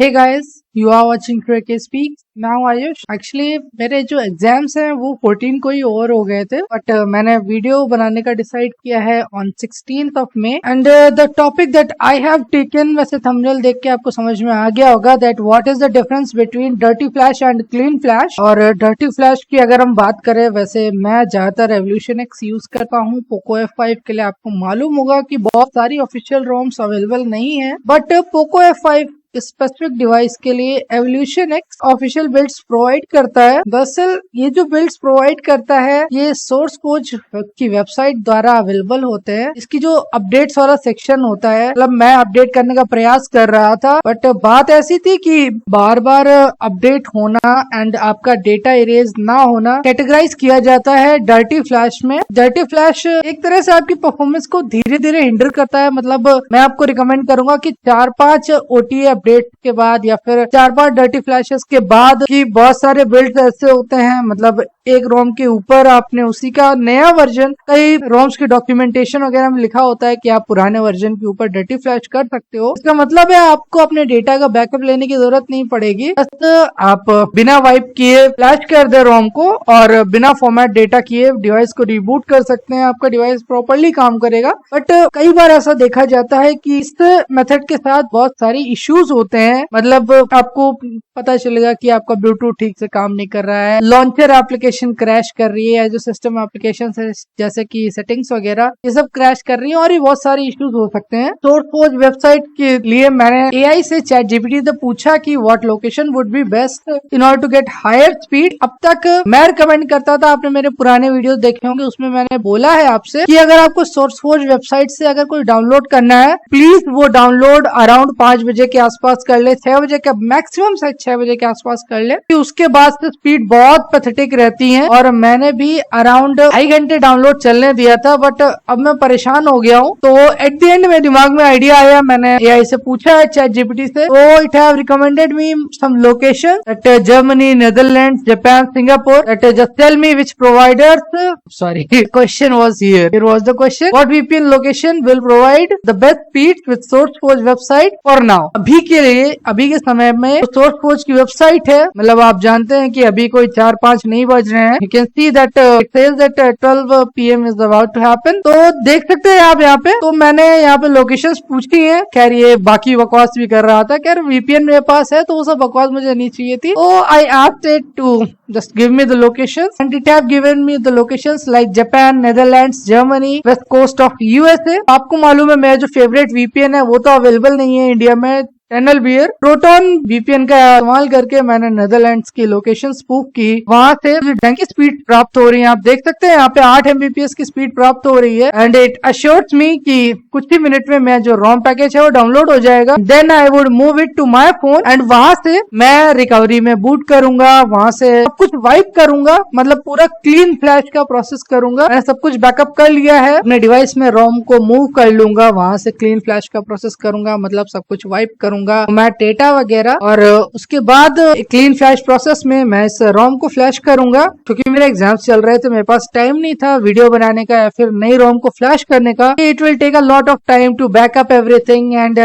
Hey guys, you are watching Cricket Speak. Now Ayush actually मेरे जो exams हैं वो 14 को ही ओवर हो गए थे, बट मैंने वीडियो बनाने का डिसाइड किया है on 16th of May and the topic that I have taken, वैसे थंबनेल देख के आपको समझ में आ गया होगा that what is the difference between dirty flash and clean flash. और डर्टी फ्लैश की अगर हम बात करें, वैसे मैं ज्यादातर एवोल्यूशन एक्स यूज करता हूँ पोको F5 के लिए। आपको मालूम होगा कि बहुत सारी ऑफिशियल रोम्स अवेलेबल नहीं है, but Poco F5 specific device के लिए evolution x official builds provide करता है। दरअसल ये जो बिल्ड्स प्रोवाइड करता है ये सोर्स कोड की वेबसाइट द्वारा अवेलेबल होते हैं। इसकी जो अपडेट्स वाला सेक्शन होता है, मतलब मैं अपडेट करने का प्रयास कर रहा था, बट बात ऐसी थी कि बार बार अपडेट होना एंड आपका डेटा इरेज ना होना कैटेगराइज किया जाता है डर्टी फ्लैश में। डर्टी फ्लैश एक तरह से आपकी परफॉर्मेंस को धीरे धीरे हिंडर करता है। मतलब मैं आपको रिकमेंड करूंगा कि 4-5 OTA अपडेट के बाद या फिर 4-5 डर्टी फ्लैशेस के बाद कि बहुत सारे बिल्ड्स ऐसे होते हैं, मतलब एक रोम के ऊपर आपने उसी का नया वर्जन, कई रोम्स की डॉक्यूमेंटेशन वगैरह में लिखा होता है कि आप पुराने वर्जन के ऊपर डर्टी फ्लैश कर सकते हो। इसका मतलब है आपको अपने डेटा का बैकअप लेने की जरूरत नहीं पड़ेगी, बस आप बिना वाइप किए फ्लैश कर दे रोम को और बिना फॉर्मेट डेटा किए डिवाइस को रिबूट कर सकते हैं। आपका डिवाइस प्रॉपर्ली काम करेगा। बट कई बार ऐसा देखा जाता है कि इस मेथड के साथ बहुत सारी इश्यूज होते हैं। मतलब आपको पता चलेगा कि आपका ब्लूटूथ ठीक से काम नहीं कर रहा है, लॉन्चर एप्लीकेशन क्रैश कर रही है, जो सिस्टम एप्लीकेशन है जैसे कि सेटिंग्स वगैरह ये सब क्रैश कर रही है, और ये बहुत सारे इश्यूज हो सकते हैं। सोर्स कोड वेबसाइट के लिए मैंने AI से ChatGPT से पूछा कि what location would be best in order to get higher speed. अब तक मैं रिकमेंड करता था, आपने मेरे पुराने वीडियो देखे होंगे, उसमें मैंने बोला है आपसे कि अगर आपको सोर्स कोड वेबसाइट से अगर कोई डाउनलोड करना है, प्लीज वो डाउनलोड अराउंड 5 बजे के आसपास कर ले, 6 बजे का मैक्सिमम 6 बजे के आसपास कर ले। उसके बाद से स्पीड बहुत पैथेटिक रहती है, और मैंने भी अराउंड 2.5 घंटे डाउनलोड चलने दिया था, बट अब मैं परेशान हो गया हूँ। तो एट द एंड मेरे दिमाग में आइडिया आया, मैंने AI से पूछा है ChatGPT से, तो it have recommended me some location that Germany, Netherlands, Japan, Singapore, that just tell me which providers, sorry question was here, here was the question, what VPN location will provide the best speed with source code website for now. अभी के लिए, अभी के समय में source code की website है, मतलब आप जानते हैं कि अभी कोई 4-5 नहीं बज रहे हैं। You can see that it says that 12 PM is about to happen. तो देख सकते हैं आप यहाँ पे। तो मैंने यहाँ पे लोकेशंस पूछी हैं। खैर ये बाकी बकवास भी कर रहा था, खैर VPN मेरे पास है तो वो सब बकवास मुझे नहीं चाहिए थी। तो I asked it to just give me the locations and it have given me the locations like Japan, Netherlands, Germany, west coast of USA। आपको मालूम है मेरा जो फेवरेट VPN है वो तो अवेलेबल नहीं है इंडिया में, टनल बियर। प्रोटोन VPN का इस्तेमाल करके मैंने नेदरलैंड्स की लोकेशन स्पूफ की, वहां से ढंग की स्पीड प्राप्त हो रही है। आप देख सकते हैं यहाँ पे 8 Mbps की स्पीड प्राप्त हो रही है, एंड इट अश्योर्स मी कि कुछ ही मिनट में मैं जो रोम पैकेज है वो डाउनलोड हो जाएगा। Then I would move it to my phone and वहां से मैं रिकवरी में बूट करूंगा, वहां से सब कुछ वाइप करूंगा, मतलब पूरा क्लीन फ्लैश का प्रोसेस करूंगा। मैंने सब कुछ बैकअप कर लिया है, अपने डिवाइस में रोम को मूव कर लूंगा, वहां से क्लीन फ्लैश का प्रोसेस करूंगा, मतलब सब कुछ वाइप करूंगा मैं डेटा वगैरह, और उसके बाद क्लीन फ्लैश प्रोसेस में मैं इस रोम को फ्लैश करूंगा। क्योंकि मेरे एग्जाम्स चल रहे थे, मेरे पास टाइम नहीं था वीडियो बनाने का या फिर नई रोम को फ्लैश करने का। It will take a lot of time to backup everything and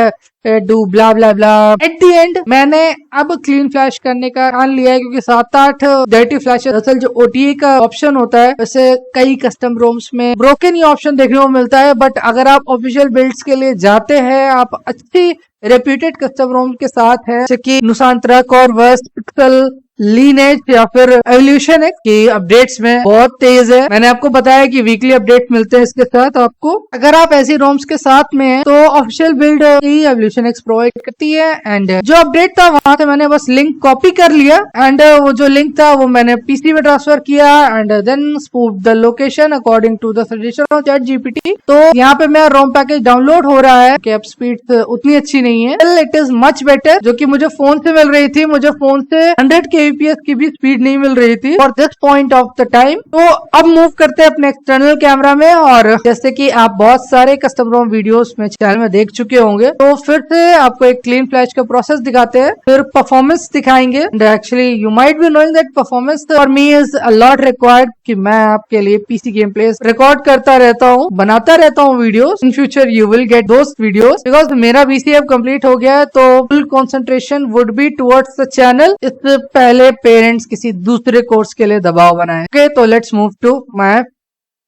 do blah blah blah. At the end मैंने अब क्लीन फ्लैश करने का ठान लिया है, क्योंकि 7-8 डर्टी फ्लैश, दरअसल जो OTA का ऑप्शन होता है, वैसे कई कस्टम रोम्स में ब्रोकन ही ऑप्शन देखने को मिलता है, बट अगर आप ऑफिशियल बिल्ड्स के लिए जाते हैं, आप अच्छी रेप्यूटेड कस्टम रोम के साथ है, जैसे कि नुसांत्रा, कॉर्वस, पिक्सल, लीनेज या फिर एवोल्यूशन एक्स की अपडेट्स में बहुत तेज है। मैंने आपको बताया कि वीकली अपडेट मिलते हैं इसके साथ आपको। अगर आप ऐसी रोम्स के साथ में हैं, तो ऑफिशियल बिल्ड ही एवोल्यूशन एक्स प्रोवाइड करती है। एंड जो अपडेट था वहां से मैंने बस लिंक कॉपी कर लिया, एंड वो जो लिंक था वो मैंने PC में ट्रांसफर किया, and then spoof the location according to the suggestion of ChatGPT। तो यहाँ पे मेरा रोम पैकेज डाउनलोड हो रहा है कि अब स्पीड उतनी अच्छी नहीं है, इट इज मच बेटर, जो कि मुझे फोन से मिल रही थी। मुझे फोन से 100 KB APS की भी स्पीड नहीं मिल रही थी for this point of the time. तो अब मूव करते हैं अपने एक्सटर्नल कैमरा में, और जैसे कि आप बहुत सारे कस्टम रोम वीडियोस में चैनल में देख चुके होंगे, तो फिर से आपको एक क्लीन फ्लैश का प्रोसेस दिखाते हैं, फिर परफॉर्मेंस दिखाएंगे। Actually you might be knowing that performance for me is a lot required, कि मैं आपके लिए पीसी गेम प्ले रिकॉर्ड करता रहता हूँ, बनाता रहता हूँ videos. In future you will get those videos, because मेरा BCA कंप्लीट हो गया है, तो full concentration would be towards the channel. इससे पहले पेरेंट्स किसी दूसरे कोर्स के लिए दबाव बनाए। ओके, तो let's move to my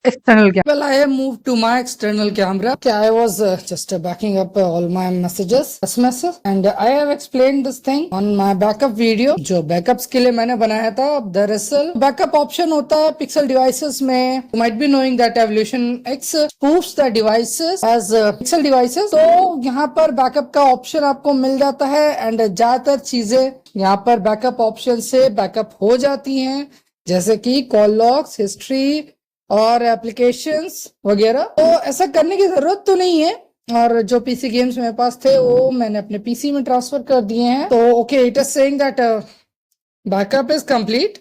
external camera. Well, I have moved to my external camera. Okay, I was just backing up all my messages, SMSs, and I have explained this thing on my backup video, जो backups के लिए मैंने बनाया था। दरअसल backup option होता है Pixel devices में। You might be knowing that Evolution X spoofs the devices as Pixel devices। तो यहाँ पर backup का option आपको मिल जाता है, and ज्यादातर चीजें यहाँ पर backup option से backup हो जाती हैं, जैसे कि call logs, history और एप्लीकेशंस वगैरह। तो ऐसा करने की जरूरत तो नहीं है, और जो पीसी गेम्स मेरे पास थे वो मैंने अपने पीसी में ट्रांसफर कर दिए हैं। तो okay, it is saying that backup is complete.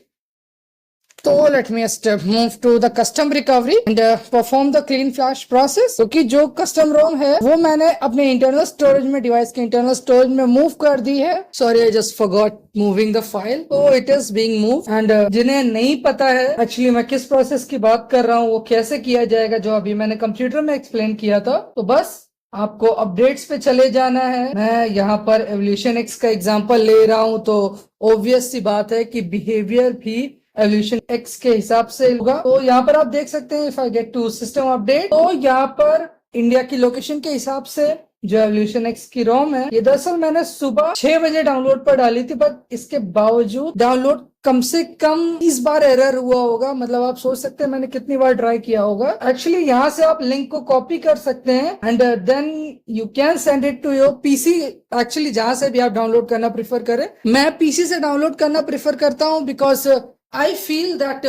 तो let me move to the custom recovery and perform the clean flash process. क्योंकि जो कस्टम रोम है वो मैंने अपने इंटरनल स्टोरेज में, डिवाइस के इंटरनल स्टोरेज में मूव कर दी है। Sorry, I just forgot moving the file. तो it is being move, and जिन्हें नहीं पता है एक्चुअली मैं किस प्रोसेस की बात कर रहा हूँ, वो कैसे किया जाएगा, जो अभी मैंने कंप्यूटर में एक्सप्लेन किया था, तो बस आपको अपडेट्स पे चले जाना है। मैं यहाँ पर एवोल्यूशन एक्स का एग्जांपल ले रहा हूँ, तो ऑब्वियस सी बात है कि बिहेवियर भी एवोल्यूशन एक्स के हिसाब से होगा। तो यहाँ पर आप देख सकते हैं, if I get to system update, तो यहाँ पर इंडिया की लोकेशन के हिसाब से जो एवोल्यूशन एक्स की रोम है, ये दरअसल मैंने सुबह 6 बजे डाउनलोड पर डाली थी, बट इसके बावजूद डाउनलोड कम से कम 30 बार एरर हुआ होगा। मतलब आप सोच सकते हैं मैंने कितनी बार ट्राई किया होगा। एक्चुअली यहाँ से आप लिंक को कॉपी कर सकते हैं, and then you can send it to your PC. Actually जहां से भी आप डाउनलोड करना प्रेफर करें, मैं पीसी से डाउनलोड करना प्रेफर करता हूँ, because I feel that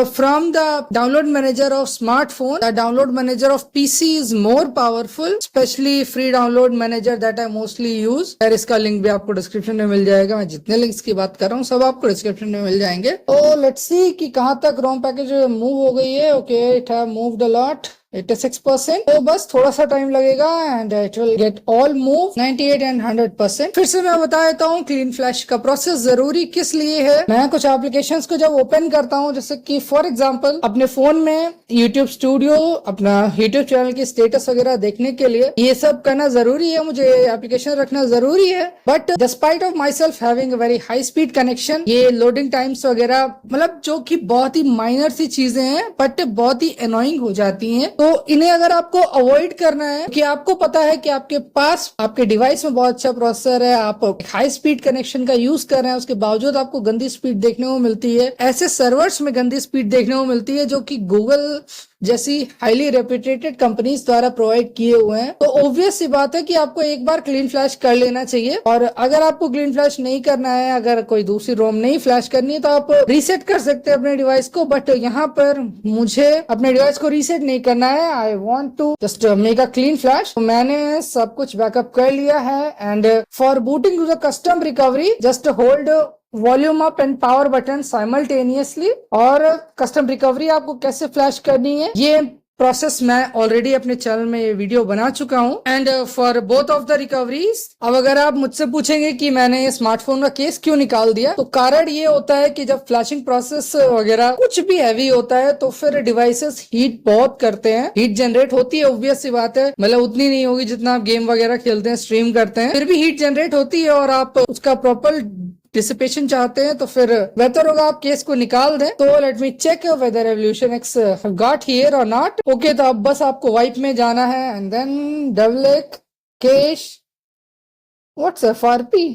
from the download manager of smartphone, the download manager of PC is more powerful, especially free download manager that I mostly use। यार इसका link भी आपको डिस्क्रिप्शन में मिल जाएगा। मैं जितने लिंक्स की बात कर रहा हूँ सब आपको डिस्क्रिप्शन में मिल जाएंगे। तो लेट्स सी कि कहाँ तक रोम पैकेज मूव हो गई है। Okay, it have moved a lot, 86%। तो बस थोड़ा सा टाइम लगेगा, and it will get all move 98 and 100%। फिर से मैं बता देता हूँ क्लीन फ्लैश का प्रोसेस जरूरी किस लिए है। मैं कुछ एप्लीकेशंस को जब ओपन करता हूँ, जैसे कि फॉर एग्जांपल अपने फोन में YouTube स्टूडियो, अपना YouTube चैनल की स्टेटस वगैरह देखने के लिए ये सब करना जरूरी है, मुझे एप्लीकेशन रखना जरूरी है। But despite of my self having very high speed connection, ये लोडिंग टाइम्स वगैरह, मतलब जो कि बहुत ही माइनर सी चीजें हैं बट बहुत ही अनोइंग हो जाती हैं। तो इन्हें अगर आपको अवॉइड करना है, कि आपको पता है कि आपके पास आपके डिवाइस में बहुत अच्छा प्रोसेसर है, आप हाई स्पीड कनेक्शन का यूज कर रहे हैं, उसके बावजूद आपको गंदी स्पीड देखने को मिलती है, ऐसे सर्वर्स में गंदी स्पीड देखने को मिलती है जो कि गूगल जैसी हाईली रेप्यूटेटेड कंपनीज द्वारा प्रोवाइड किए हुए हैं। तो ऑब्वियस सी बात है कि आपको एक बार क्लीन फ्लैश कर लेना चाहिए। और अगर आपको क्लीन फ्लैश नहीं करना है, अगर कोई दूसरी रोम नहीं फ्लैश करनी है, तो आप रीसेट कर सकते हैं अपने डिवाइस को। बट यहाँ पर मुझे अपने डिवाइस को रीसेट नहीं करना है, I want to just make a clean flash. तो मैंने सब कुछ बैकअप कर लिया है, and for booting to the custom recovery just hold volume up and power button simultaneously. और कस्टम रिकवरी आपको कैसे फ्लैश करनी है, ये प्रोसेस मैं ऑलरेडी अपने चैनल में ये वीडियो बना चुका हूँ। And for both of the recoveries, अब अगर आप मुझसे पूछेंगे कि मैंने ये स्मार्टफोन का केस क्यों निकाल दिया, तो कारण ये होता है कि जब फ्लैशिंग प्रोसेस वगैरह कुछ भी हैवी होता है, तो फिर डिवाइसेस हीट बहुत करते हैं, हीट जनरेट होती है, ऑब्वियस सी बात है। मतलब उतनी नहीं होगी जितना आप गेम वगैरह खेलते हैं, स्ट्रीम करते हैं, फिर भी हीट जनरेट होती है, और आप उसका प्रॉपर डिसिपेशन चाहते हैं, तो फिर बेहतर होगा आप केस को निकाल दें। तो let me check whether evolution X got here or not. Okay, तो अब बस आपको वाइप में जाना है, and then double cash what's FRP।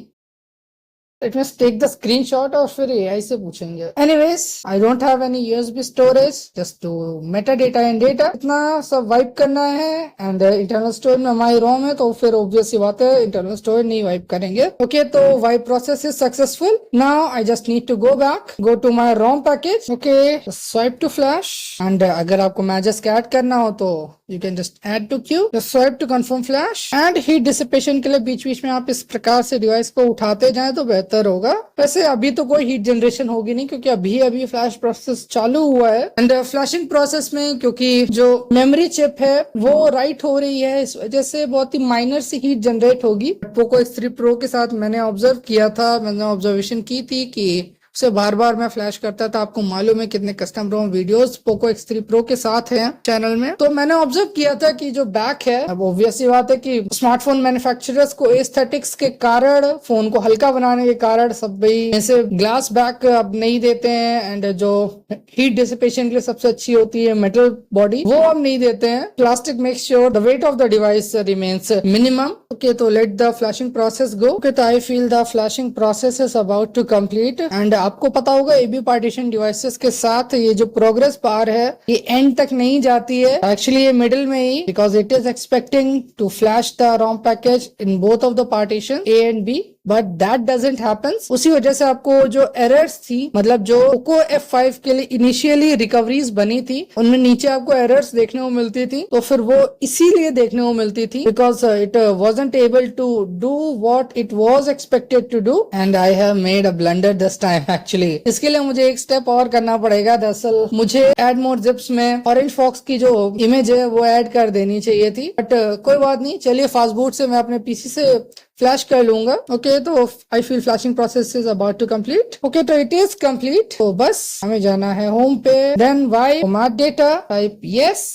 Let me take the screenshot, और फिर AI से पूछेंगे। Anyways, I don't have any USB storage, just to meta data and data, इतना सब वाइप करना है। एंड इंटरनल स्टोरेज में हमारी रोम है, तो फिर ऑब्वियस सी बात है इंटरनल स्टोरेज नहीं वाइप करेंगे। ओके, तो wipe process is successful. Now I just need to go back, go to my ROM package. Okay, swipe to flash, and अगर आपको मैजेस ऐड करना हो तो you can just add to queue, swipe to confirm flash and heat dissipation के लिए बीच बीच में आप इस प्रकार से डिवाइस को उठाते जाएं तो बेहतर होगा। वैसे अभी तो कोई हीट जनरेशन होगी नहीं क्योंकि अभी फ्लैश प्रोसेस चालू हुआ है। एंड फ्लैशिंग प्रोसेस में क्योंकि जो मेमोरी चिप है वो राइट हो रही है, इस वजह से बहुत ही माइनर सी हीट जनरेट होगी। पोको X3 Pro के साथ मैंने ऑब्जर्व किया था, मैंने ऑब्जर्वेशन की थी कि उसे बार बार मैं फ्लैश करता था। आपको मालूम है कितने custom ROM videos Poco X3 Pro के साथ हैं चैनल में। तो मैंने ऑब्जर्व किया था कि जो बैक है, अब ऑब्वियस सी बात है कि स्मार्टफोन मैन्युफैक्चरर्स को एस्थेटिक्स के कारण, फोन को हल्का बनाने के कारण सब भाई ऐसे ग्लास बैक अब नहीं देते हैं। एंड जो हीट डिसिपेशन के लिए सबसे अच्छी होती है मेटल बॉडी, वो अब नहीं देते हैं। Plastic make sure the weight of the device remains minimum. Okay, तो let the flashing process go. Okay, तो I feel the flashing process is about to complete. And आपको पता होगा एबी पार्टीशन डिवाइसेस के साथ ये जो प्रोग्रेस बार है ये एंड तक नहीं जाती है, एक्चुअली ये मिडिल में ही, because it is expecting to flash the ROM package in both of the partition A and B, but that doesn't happens. उसी वजह से आपको जो एरर्स थी, मतलब जो पोको F5 के लिए इनिशियली रिकवरीज बनी थी, उनमें नीचे आपको एरर्स देखने को मिलती थी। तो फिर वो इसीलिए देखने को मिलती थी because it wasn't able to do what it was expected to do and I have made a blunder this time actually। इसके लिए मुझे एक स्टेप और करना पड़ेगा। दरअसल मुझे एड मोर जिप्स में ऑरेंज फॉक्स की जो इमेज है वो ऐड कर देनी चाहिए थी, बट कोई बात नहीं। चलिए फास्ट बूट से मैं अपने पीसी से फ्लैश कर लूंगा। ओके, तो I feel flashing process is about to complete. Okay, तो इट इज कंप्लीट। तो बस हमें जाना है होम पे, then wipe format data, type yes,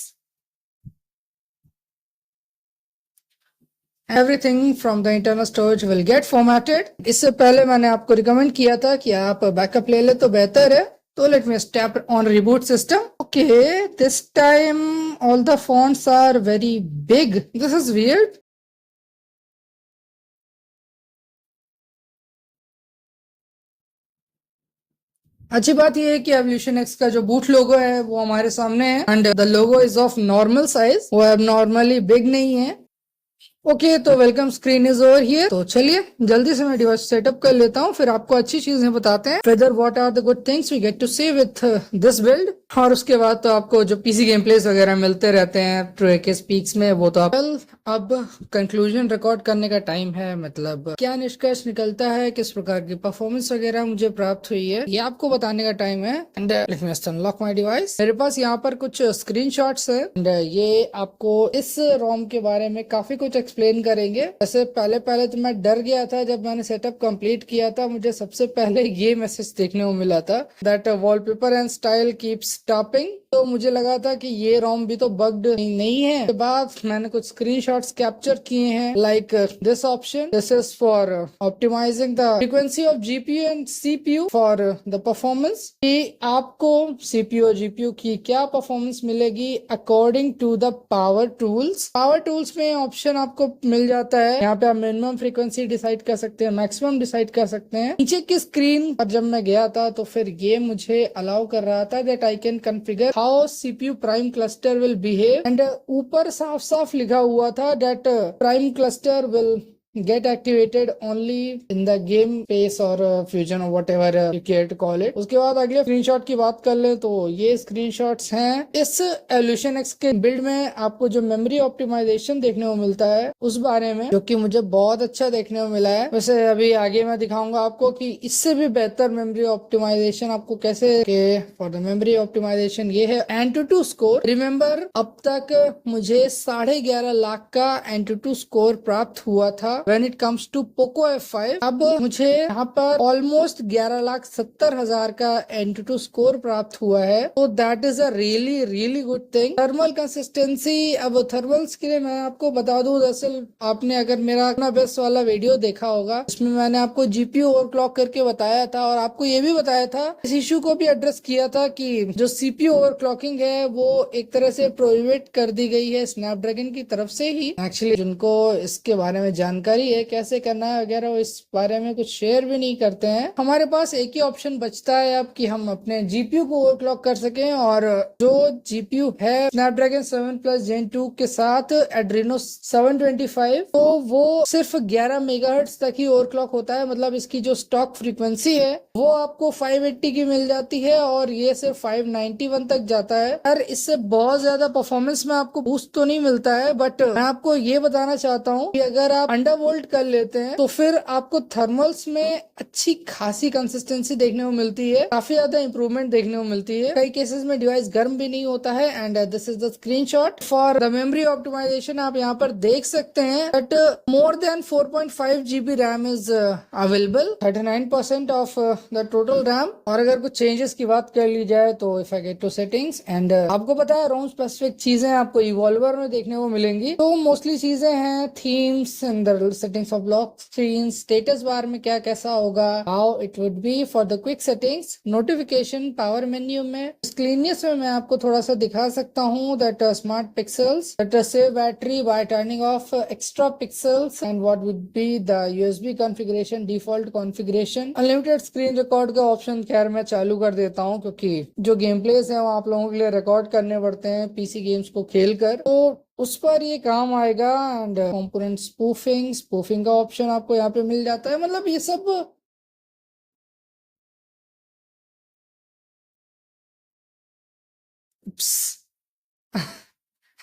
everything from the internal storage will get formatted. इससे पहले मैंने आपको रिकमेंड किया था कि आप बैकअप ले ले तो बेहतर है। तो let me step on reboot system. Okay, this time all the fonts are very big, this is weird. अच्छी बात यह है कि एवोल्यूशन एक्स का जो बूट लोगो है वो हमारे सामने है and the logo is of normal size, वो अब नॉर्मली बिग नहीं है। ओके, तो welcome screen is over here. तो चलिए जल्दी से मैं डिवाइस सेटअप कर लेता हूँ, फिर आपको अच्छी चीजें बताते हैं, whether what are the good things we get to see with this build. और उसके बाद तो आपको जो पीसी गेम प्लेस वगैरह मिलते रहते हैं ट्रू स्पीक्स में, वो तो आप अब कंक्लूजन रिकॉर्ड करने का टाइम है। मतलब क्या निष्कर्ष निकलता है, किस प्रकार की परफॉर्मेंस वगैरह मुझे प्राप्त हुई है, ये आपको बताने का टाइम है। And let me unlock my device. मेरे पास यहाँ पर कुछ स्क्रीनशॉट्स है एंड ये आपको इस रोम के बारे में काफी कुछ एक्सप्लेन करेंगे। वैसे पहले तो मैं डर गया था जब मैंने सेटअप कंप्लीट किया था। मुझे सबसे पहले ये मैसेज देखने को मिला था that wallpaper and style keeps topping. तो मुझे लगा था कि ये रोम भी तो बग्ड नहीं है। उसके बाद मैंने कुछ स्क्रीनशॉट्स कैप्चर किए हैं, like this option, this is for optimizing the frequency of GPU and CPU for the performance. कि आपको सीपीयू और जीपीयू की क्या परफॉर्मेंस मिलेगी according to the power tools. Power tools में ऑप्शन आपको मिल जाता है, यहाँ पे आप मिनिमम फ्रीक्वेंसी डिसाइड कर सकते हैं, मैक्सिमम डिसाइड कर सकते हैं। नीचे की स्क्रीन पर जब मैं गया था तो फिर ये मुझे अलाउ कर रहा था that I can configure how CPU prime cluster will behave and ऊपर साफ साफ लिखा हुआ था that prime cluster will get activated only in the game space or fusion or whatever you care to call it। उसके बाद अगले screenshot की बात कर ले तो ये स्क्रीनशॉट्स हैं। इस एवोल्यूशन एक्स के बिल्ड में आपको जो मेमोरी ऑप्टिमाइजेशन देखने को मिलता है उस बारे में, जो कि मुझे बहुत अच्छा देखने को मिला है। वैसे अभी आगे मैं दिखाऊंगा आपको कि इससे भी बेहतर मेमोरी ऑप्टिमाइजेशन आपको कैसे फॉर द मेमोरी ऑप्टिमाइजेशन ये है एंटूटू स्कोर। रिमेम्बर अब तक मुझे 11.5 लाख का एंटूटू स्कोर प्राप्त हुआ था when it comes to Poco F5। अब मुझे यहाँ पर ऑलमोस्ट 11,70,000 का एंटूटू स्कोर प्राप्त हुआ है। तो that is a really good thing. Thermal consistency, अब थर्मल्स के लिए मैं आपको बता दूं, दरअसल आपने अगर मेरा अपना बेस्ट वाला वीडियो देखा होगा उसमें मैंने आपको जीपीयू ओवरक्लॉक करके बताया था और आपको ये भी बताया था, इस इशू को भी एड्रेस किया था कि जो सीपीयू ओवरक्लॉकिंग है वो एक तरह से प्रोहिबिट कर दी गई है स्नैपड्रैगन की तरफ से ही। एक्चुअली जिनको इसके बारे में जानकारी जानकारी है कैसे करना है वगैरह, वो इस बारे में कुछ शेयर भी नहीं करते हैं। हमारे पास एक ही ऑप्शन बचता है अब कि हम अपने जीपीयू को ओवरक्लॉक कर सकें, और जो जीपीयू है स्नैपड्रैगन 7 प्लस जेन 2 के साथ एड्रीनो 725, तो वो सिर्फ 11 मेगाहर्ट्ज तक ही ओवरक्लॉक होता है। मतलब इसकी जो स्टॉक फ्रीक्वेंसी है वो आपको 580 की मिल जाती है, और ये सिर्फ 591 तक जाता है। यार इससे बहुत ज्यादा परफॉर्मेंस में आपको बूस्ट तो नहीं मिलता है, बट मैं आपको ये बताना चाहता हूँ कि अगर आप अंडरवोल्ट कर लेते हैं तो फिर आपको थर्मल्स में अच्छी खासी कंसिस्टेंसी देखने को मिलती है, काफी ज्यादा इंप्रूवमेंट देखने को मिलती है। कई केसेस में डिवाइस गर्म भी नहीं होता है। And this is the screenshot for the memory optimization. आप यहाँ पर देख सकते हैं but more than 4.5 GB RAM is available, 39% of the total RAM. और अगर कुछ चेंजेस की बात कर ली जाए तो if I get to settings, and आपको पता है रोम स्पेसिफिक चीजें आपको इवॉल्वर में देखने को मिलेंगी। तो मोस्टली चीजें हैं themes and settings of lock screen, status bar में क्या कैसा होगा, how it would be for the quick settings, notification, power menu में। क्लीननेस में मैं आपको थोड़ा सा दिखा सकता हूँ that smart pixels that save battery bye turning of extra pixels, and what would be the USB configuration, default configuration, unlimited screen record का ऑप्शन खैर मैं चालू कर देता हूँ क्योंकि जो गेम प्लेस है वो आप लोगों के लिए रिकॉर्ड करने पड़ते हैं पीसी गेम्स को खेल कर, तो उस पर ये काम आएगा। एंड कंपोनेंट स्पूफिंग का ऑप्शन आपको यहाँ पे मिल जाता है। मतलब ये सब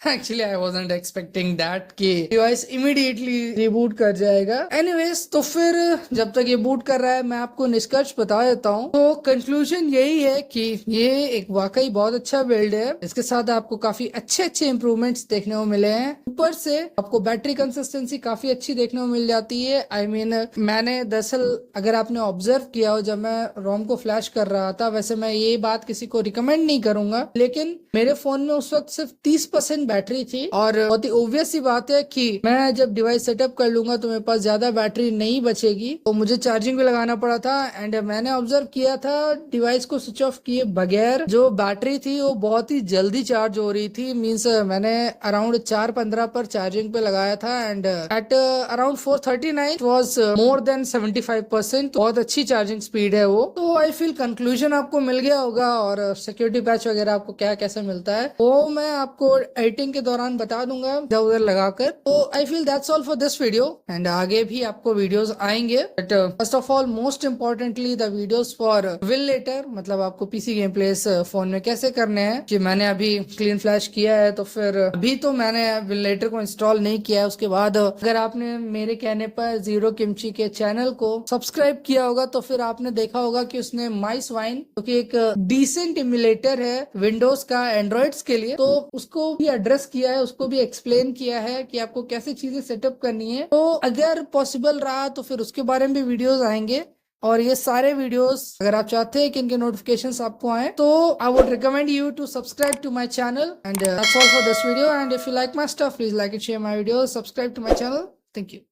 actually I wasn't expecting that कि डिवाइस इमीडिएटली रिबूट कर जाएगा। एनीवेज, तो फिर जब तक ये बूट कर रहा है मैं आपको निष्कर्ष बता देता हूँ। तो कंक्लूजन यही है कि ये एक वाकई बहुत अच्छा बिल्ड है। इसके साथ आपको काफी अच्छे अच्छे इंप्रूवमेंट्स देखने को मिले हैं। ऊपर से आपको बैटरी कंसिस्टेंसी काफी अच्छी देखने को मिल जाती है। आई मीन मैंने दरअसल अगर आपने ऑब्जर्व किया हो जब मैं रोम को फ्लैश कर रहा था, वैसे मैं ये बात किसी को रिकमेंड नहीं करूंगा, लेकिन मेरे फोन में उस वक्त सिर्फ 30% बैटरी थी। और बहुत ही ऑब्वियस सी बात है कि मैं जब डिवाइस सेटअप कर लूंगा तो मेरे पास ज्यादा बैटरी नहीं बचेगी, तो मुझे चार्जिंग भी लगाना पड़ा था। एंड मैंने ऑब्जर्व किया था डिवाइस को स्विच ऑफ किए बगैर जो बैटरी थी वो बहुत ही जल्दी चार्ज हो रही थी। मीन्स मैंने अराउंड 4:15 पर चार्जिंग पे लगाया था and at around 4:39 was more than 75%। बहुत अच्छी चार्जिंग स्पीड है वो। तो आई फील कंक्लूजन आपको मिल गया होगा, और सिक्योरिटी पैच वगैरह आपको क्या कैसे मिलता है वो मैं आपको एडिटिंग के दौरान बता दूंगा इधर उधर लगाकर। तो I feel that's all for this video, and आगे भी आपको वीडियोस आएंगे। But first of all most importantly the videos for will later, मतलब आपको पीसी गेम प्लेस फोन में कैसे करने हैं। कि मैंने अभी क्लीन फ्लैश किया है तो फिर अभी तो मैंने विल लेटर को इंस्टॉल नहीं किया है। उसके बाद अगर आपने मेरे कहने पर जीरो किमची के चैनल को सब्सक्राइब किया होगा तो फिर आपने देखा होगा कि उसने माइस वाइन, जो कि एक डिसेंट इम्यूलेटर है विंडोज का एंड्रॉइड्स के लिए, तो उसको भी एड्रेस किया है, उसको भी एक्सप्लेन किया है कि आपको कैसे चीजें सेटअप करनी है। तो अगर पॉसिबल रहा तो फिर उसके बारे में भी वीडियोस आएंगे। और ये सारे वीडियोस अगर आप चाहते हैं कि इनके नोटिफिकेशंस आपको आए तो I would recommend you to subscribe to my channel. And that's all for this video, and if you like my stuff please like and share my videos, subscribe to my channel. Thank you.